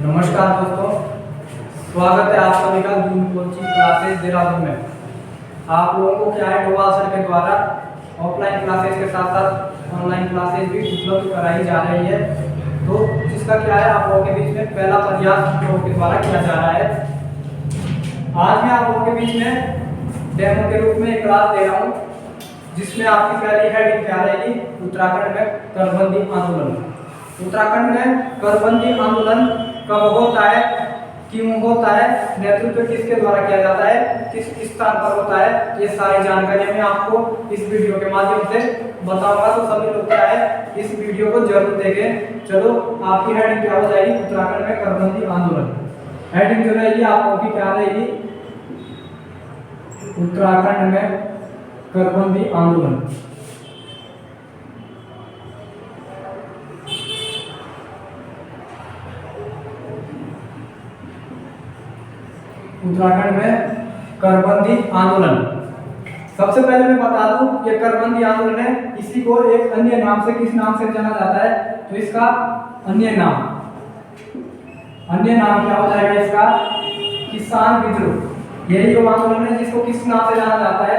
नमस्कार दोस्तों, स्वागत है आप सभी का जूम कोचिंग क्लासेस देहरादून में। आप लोगों को क्या है डोवा सर के द्वारा ऑफलाइन क्लासेस के साथ साथ ऑनलाइन क्लासेस भी उपलब्ध कराई जा रही है। तो जिसका क्या है आप लोगों के बीच में पहला प्रयास हम लोगों के द्वारा किया जा रहा है। आज मैं आप लोगों के बीच में डेमो के रूप में एक क्लास दे रहा हूँ, जिसमें आपकी पहली हेडिंग क्या रहेगी, उत्तराखंड में करबंदी आंदोलन। उत्तराखंड में करबंदी आंदोलन कब होता है, क्यों होता है, नेतृत्व किसके द्वारा किया जाता है, किस स्थान पर होता है, ये सारी जानकारी मैं आपको इस वीडियो के माध्यम से बताऊंगा। तो सभी लोग क्या है इस वीडियो को जरूर देखें। चलो आपकी हेडिंग क्या हो जाएगी, उत्तराखंड में करबंदी आंदोलन। हेडिंग जो रहेगी आप लोगों की क्या रहेगी, उत्तराखंड में करबंदी आंदोलन। उत्तराखंड में करबंदी आंदोलन। सबसे पहले मैं बता दूं ये करबंदी आंदोलन है, इसी को एक अन्य नाम से किस नाम से जाना जाता है, तो इसका अन्य नाम क्या हो जाएगा, इसका किसान विद्रोह। यही वो आंदोलन है जिसको किस नाम से जाना जाता है,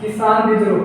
किसान विद्रोह।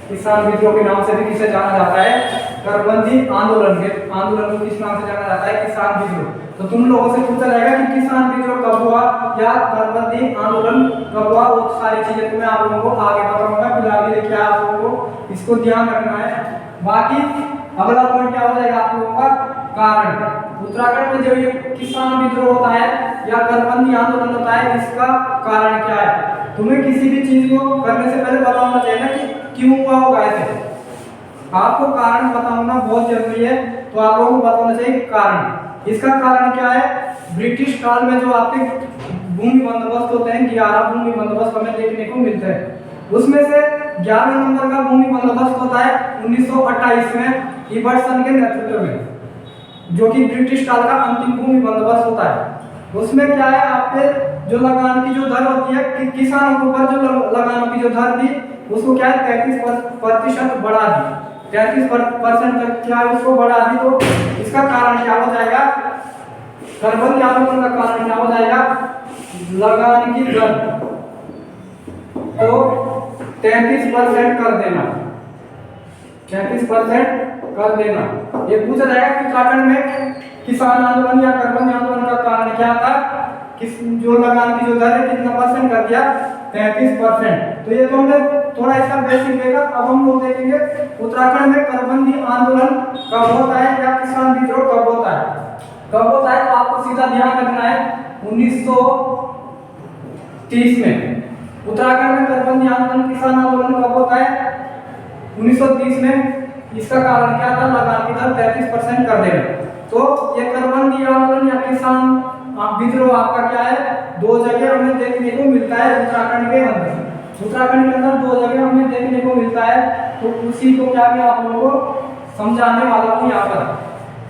किसान विद्रोह के नाम से भी किसे जाना जाता है, करबंदी आंदोलन के आंदोलन को किस नाम से जाना जाता है, किसान विद्रोह। तो तुम लोगों से पूछा जाएगा कि किसान विद्रोह कब हुआ या करबंदी आंदोलन कब हुआ, वो सारी चीजें तो मैं आप लोगों को आगे बताऊंगा। फिलहाल के लिए क्या आप लोगों को इसको ध्यान रखना है। बाकी अगला पॉइंट क्या हो जाएगा आप लोगों का, कारण। उत्तराखंड में जो ये किसान विद्रोह होता है या करबंदी आंदोलन होता है, इसका कारण क्या है। तुम्हें किसी भी चीज को करने से पहले पता होना चाहिए ना कि क्यों हुआ होगा ऐसे। आपको कारण पता होना बहुत जरूरी है। तो आप लोगों को पता होना चाहिए कारण। इसका कारण क्या है, ब्रिटिश काल में जो आपके भूमि बंदोबस्त होते हैं, 11 भूमि बंदोबस्त हमें देखने को मिलते हैं। उसमें से 11 नंबर का भूमि बंदोबस्त होता है 1928 में इबर्सन के नेतृत्व में, जो कि ब्रिटिश काल का अंतिम भूमि बंदोबस्त होता है। उसमें क्या है, आपके जो लगान की जो दर होती है, किसानों के ऊपर जो लगानों की जो दर थी उसको क्या है 33% बढ़ा दी, 33% तक क्या है उसको बढ़ा दी। तो इसका कारण क्या हो जाएगा, करबंदी आंदोलन का कारण क्या हो जाएगा, लगान की दर को 33% कर देना, 33% कर देना। ये पूछा जाएगा कि उत्तराखंड में किसान आंदोलन या करबंदी आंदोलन का कारण क्या था, किस जो लगान की जो दर है कितना परसेंट कर दिया, 33%। तो ये तो हमने थोड़ा इसका बेसिक देखा। अब हम लोग देखेंगे उत्तराखंड में करबंदी आंदोलन कब होता है या किसान विद्रोह कब होता है। कब होता है तो आपको सीधा ध्यान रखना है 1930 में। उत्तराखंड में करबंदी आंदोलन किसान आंदोलन कब होता है, 1930 में। इसका कारण क्या था, लगान की दर 33% कर देना। तो ये करबंदी आंदोलन या किसान विद्रोह आपका क्या है, दो जगह हमें देखने को मिलता है उत्तराखंड के अंदर। उत्तराखंड के अंदर दो जगह हमें देखने को मिलता है। तो उसी को क्या मैं आप लोगों को समझाने वाला हूँ। यहाँ पर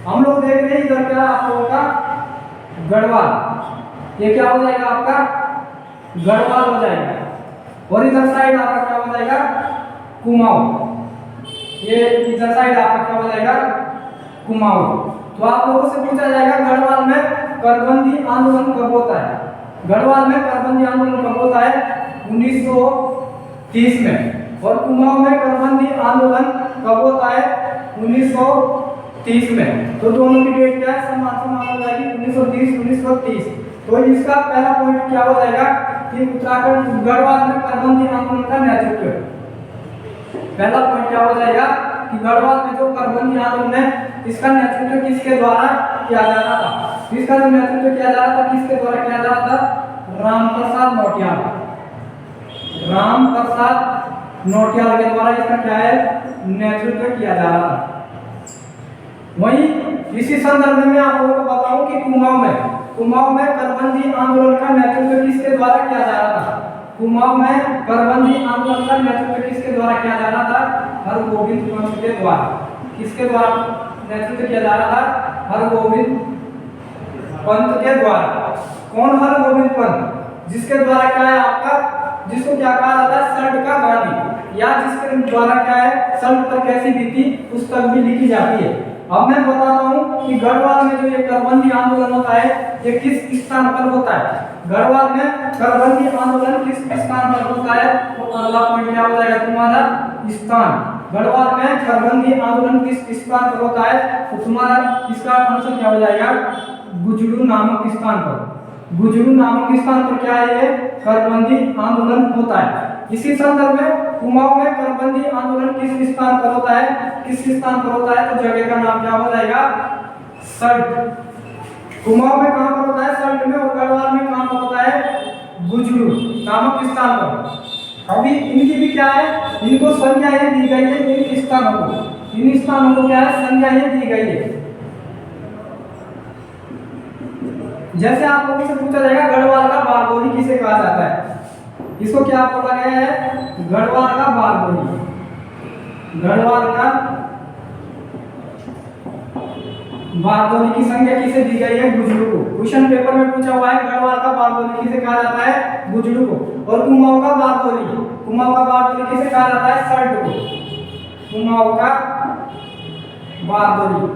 हम लोग देख रहे हैं इधर क्या आप लोगों का गढ़वाल, ये क्या हो जाएगा आपका गढ़वाल हो जाएगा। और इधर साइड आपका क्या हो जाएगा, कुमाऊं। ये इधर साइड आपका क्या हो जाएगा, कुमाऊं। तो आप लोगों से पूछा जाएगा गढ़वाल में करबंदी आंदोलन कब होता है। गढ़वाल में करबंदी आंदोलन कब होता है, 1930 में। और कुमाऊं में करबंदी आंदोलन कब होता है, 1930 में। तो दोनों की डेट क्या है, समान हो जाएगी 1930। तो इसका पहला पॉइंट क्या हो जाएगा कि उत्तराखंड गढ़वाल में करबंदी आंदोलन का नेतृत्व। पहला पॉइंट क्या हो जाएगा कि गढ़वाल में जो करबंदी आंदोलन है इसका नेतृत्व किसके द्वारा किया जा रहा था। इसका जो नेतृत्व किया जा रहा था किसके द्वारा किया जा रहा था, रामप्रसाद नौटियाल। रामप्रसाद नौटियाल के द्वारा इसका क्या है, नेतृत्व किया जा रहा था। वहीं इसी संदर्भ में आप लोगों को बताऊं कि कुमाऊं में करबंदी आंदोलन का नेतृत्व किसके द्वारा किया जा रहा था। कुमाऊं में करबंदी आंदोलन का नेतृत्व किसके द्वारा किया जा रहा था, हरगोविंद पंत के द्वारा। किसके द्वारा नेतृत्व किया जा रहा था, हरगोविंद पंत के द्वारा। कौन हरगोविंद पंत, जिसके द्वारा क्या है आपका, जिसको क्या कहा जाता है, शर्ट का गांधी या जिसके द्वारा क्या है सल्ट पर कैसी बीती पुस्तक भी लिखी जाती है। अब मैं बताता हूँ कि गढ़वाल में जो ये करबंदी आंदोलन होता है ये किस स्थान पर होता है। गढ़वाल में करबंदी आंदोलन किस स्थान पर होता है, तो अगला पॉइंट क्या हो जाएगा तुम्हारा स्थान। गढ़वाल में करबंदी आंदोलन किस स्थान पर होता है, तो तुम्हारा इसका आंसर क्या हो जाएगा गुजरू नामक स्थान पर। गुजरू नामक स्थान पर क्या है ये करबंदी आंदोलन होता है। इसी संदर्भ में कुमाऊं में करबंदी आंदोलन किस स्थान पर होता है, किस स्थान पर होता है, तो जगह का नाम क्या हो जाएगा सल्ट। कुमाऊं में कहां पर होता है सल्ट में, और गढ़वाल में कहां पर होता है गुजरू नामक स्थान पर। अभी इनकी भी क्या है, इनको संज्ञाएं दी गई है, इन स्थानों को क्या है संज्ञाएं दी गई है। जैसे आप लोगों से पूछा जाएगा गढ़वाल का बारदोली किसे कहा जाता है, इसको क्या पता गया है गढ़वाल का बारदोली। गढ़वाल का बारदोली की संज्ञा किसे दी गई है गुजरू को। क्वेश्चन पेपर में पूछा हुआ है गढ़वाल का बारदोली किसे कहा जाता है गुजरू को। और कुमाऊं का बारदोली किसे कहा जाता है सल्ट को। कुमाऊं का बारदोली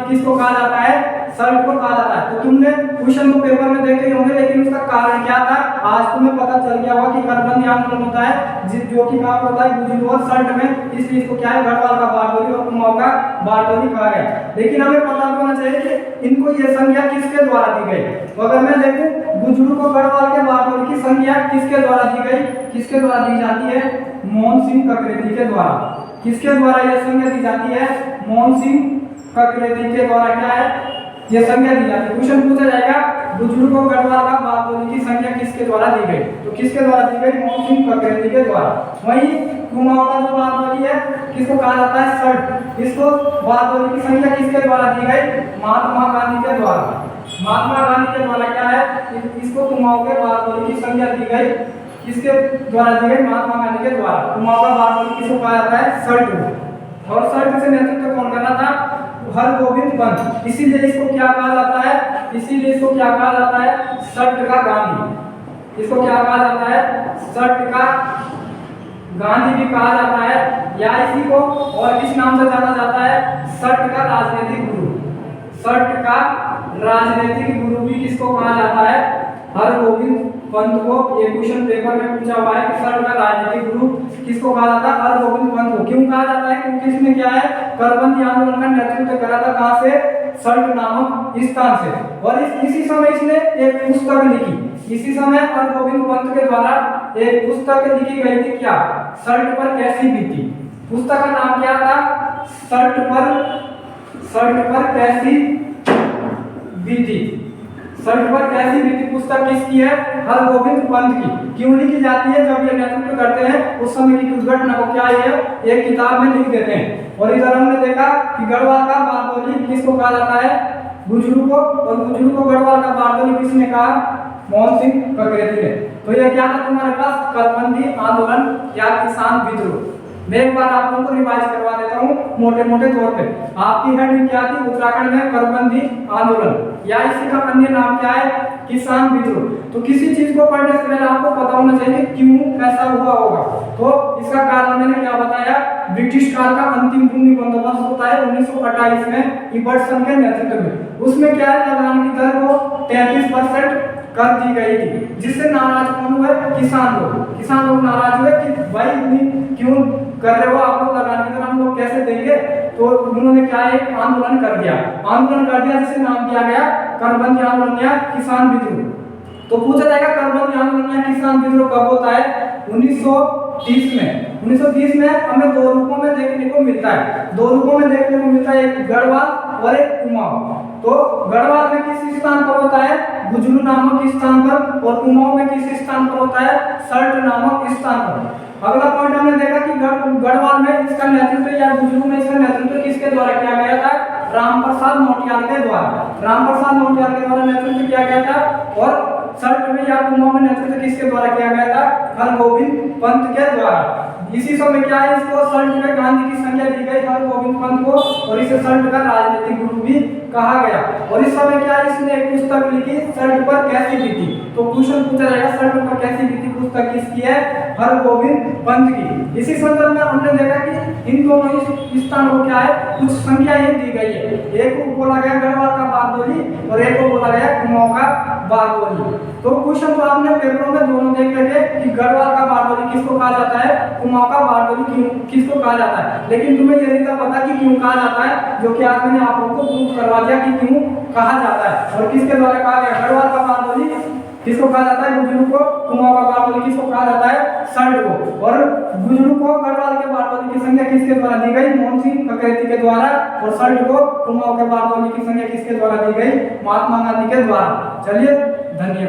किसको कहा जाता है सल्ट को कहा जाता है। तो तुमने क्वेश्चन को पेपर में देखे होंगे, लेकिन उसका कारण क्या था आज तुम्हें पता चल गया होगा कि करबंदी आंदोलन होता है जो कि कहां पर होता है गुजरू और सल्ट में, इसलिए इसको क्या है गढ़वाल का बारदोली और कुमाऊं का बारदोली कहा गया। लेकिन हमें पता होना चाहिए कि इनको ये संज्ञा किसके द्वारा दी गई। तो अगर मैं देखूं गुजरू को गढ़वाल के बारदोली की संज्ञा किसके द्वारा दी गई, किसके द्वारा दी जाती है मोहन सिंह ककरेती के द्वारा। किसके द्वारा यह संज्ञा दी जाती है मोहन सिंह ककरेती के द्वारा क्या है ये संज्ञा दी जाती है। क्वेश्चन पूछा जाएगा गुजरू को गढ़वाल का बारदोली की संज्ञा किसके द्वारा दी गई, तो किसके द्वारा दी गई मोहन सिंह ककरेती के द्वारा। वहीं कुमाऊं का जो बारदोली है किसको कहा जाता है सल्ट, इसको बारदोली की संज्ञा किसके द्वारा दी गई महात्मा गांधी के द्वारा। महात्मा गांधी के द्वारा क्या है इसको कुमाऊं के बारदोली की संज्ञा दी गई, किसके द्वारा दी गई महात्मा गांधी के द्वारा। कुमाऊं का बारदोली किसको कहा जाता है सल्ट को। और सल्ट से नेतृत्व कौन करना था हरगोविंद पंत। इसीलिए इसको क्या कहा जाता है, इसीलिए इसको क्या कहा जाता है सल्ट का गांधी। इसको क्या कहा जाता है सल्ट का गांधी भी कहा जाता है, या इसी को और किस नाम से जाना जाता है सल्ट का राजनीतिक गुरु। सल्ट का राजनीतिक गुरु भी किसको कहा जाता है हरगोविंद पंत को। ये क्वेश्चन पेपर में पूछा हुआ है कि सल्ट का राजनीतिक गुरु किसको कहा जाता है हरगोविंद पंत को। क्यों कहा जाता है, क्योंकि इसने क्या है करबंदी आंदोलन का नेतृत्व करा था कहां से सल्ट नामक स्थान से। और इसी समय इसने एक पुस्तक लिखी, इसी समय हरगोविंद पंत के द्वारा एक पुस्तक लिखी गई थी क्या सल्ट पर कैसी बीती। पुस्तक का नाम क्या था सल्ट पर कैसी बीती। सल्ट पर कैसी बीती पुस्तक किसकी है हरगोविंद पंत की। क्यों लिखी जाती है, जब ये नेतृत्व करते हैं उस समय की कुछ घटना को क्या है एक किताब में लिख देते हैं। और इधर हमने देखा कि गढ़वाल का बारदोली किसको कहा जाता है गुजरू को, और गुजरू को गढ़वाल का बारदोली किसने कहा मोहन सिंह ककरेती ने। तो ये क्या था तुम्हारे पास करबंदी आंदोलन या किसान विद्रोह। मैं एक बार आप लोगों को रिवाइज करवा देता हूँ मोटे मोटे तौर पे। आपकी हेडिंग क्या थी उत्तराखंड में करबंदी आंदोलन, या इसी का अन्य नाम क्या है किसान विद्रोह। तो किसी चीज को पढ़ने से पहले आपको पता होना चाहिए क्यों कैसा हुआ होगा। तो इसका कारण मैंने क्या बताया ब्रिटिश काल का अंतिम भूमि बंदोबस्त होता है 1928 में इबर्टसन के नेतृत्व में। उसमें क्या है लगान की दर को 33% कर दी गई थी, जिससे नाराज कौन हुए किसान लोग नाराज हुए कि भाई क्यों कर रहे हो आप लोग लगान की दर हम लोग कैसे देंगे। तो उन्होंने क्या एक आंदोलन कर दिया जिसे नाम दिया गया करबंदी आंदोलन या किसान विद्रोह। तो पूछा जाएगा करबंदी आंदोलन या किसान विद्रोह कब होता है 1930 में। 1930 में हमें दो रूपों में देखने को मिलता है, एक गढ़वाल और एक कुमाऊं। तो गढ़वाल में किस स्थान पर होता है गुजरू नामक स्थान पर, और कुमाऊं में किस स्थान पर होता है सल्ट नामक स्थान पर। अगला पॉइंट हमने देखा कि गढ़वाल में इसका नेतृत्व या गुजरू में इसका नेतृत्व किसके द्वारा किया गया था रामप्रसाद नौटियाल के द्वारा नेतृत्व किया गया था। और सल्ट में या कुमाऊं में नेतृत्व किसके द्वारा किया गया था हरगोविंद पंत के द्वारा। इसी समय क्या है इसको सल्ट में गांधी की संज्ञा दी गई हरगोविंद पंत को, और इसे सल्ट का राजनीतिक गुरु भी कहा गया। और इस समय क्या इसने एक पुस्तक लिखी, शर्ट पर कैसी बीती। तो क्वेश्चन पूछा जाएगा शर्ट पर कैसी बीती पुस्तक किसकी है, हरगोविंद पंत की। इसी संदर्भ में हमने देखा कि इन दोनों स्थानों को क्या है, कुछ संख्याएं दी गई है। एक को बोला गया गढ़वाल का बारदोली और एक को बोला गया कुमाऊं का बारदोली। तो क्वेश्चन तो आपने पेपरों में दोनों देख रखे कि गढ़वाल का बारदोली किसको कहा जाता है, कुमाऊं का बारदोली किसको कहा जाता है, लेकिन तुम्हें ये नहीं था पता कि क्यों कहा जाता है, जो कि आज मैंने आप लोगों को प्रूव करवा दिया कि क्यों कहा जाता है और किसके द्वारा कहा गया। गढ़वाल का बारदोली किसको कहा जाता है, गुजरू को, कुमाऊं का बारदोली किसको कहा जाता है, शर्ट को। और गुजरू को गढ़वाल के बारदोली की संख्या किसके द्वारा दी गई, मोहन सिंह ककरेती के द्वारा। और शर्ट को, कुमाऊं के बारदोली की संख्या किसके द्वारा दी गई, महात्मा गांधी के द्वारा। चलिए धन्यवाद।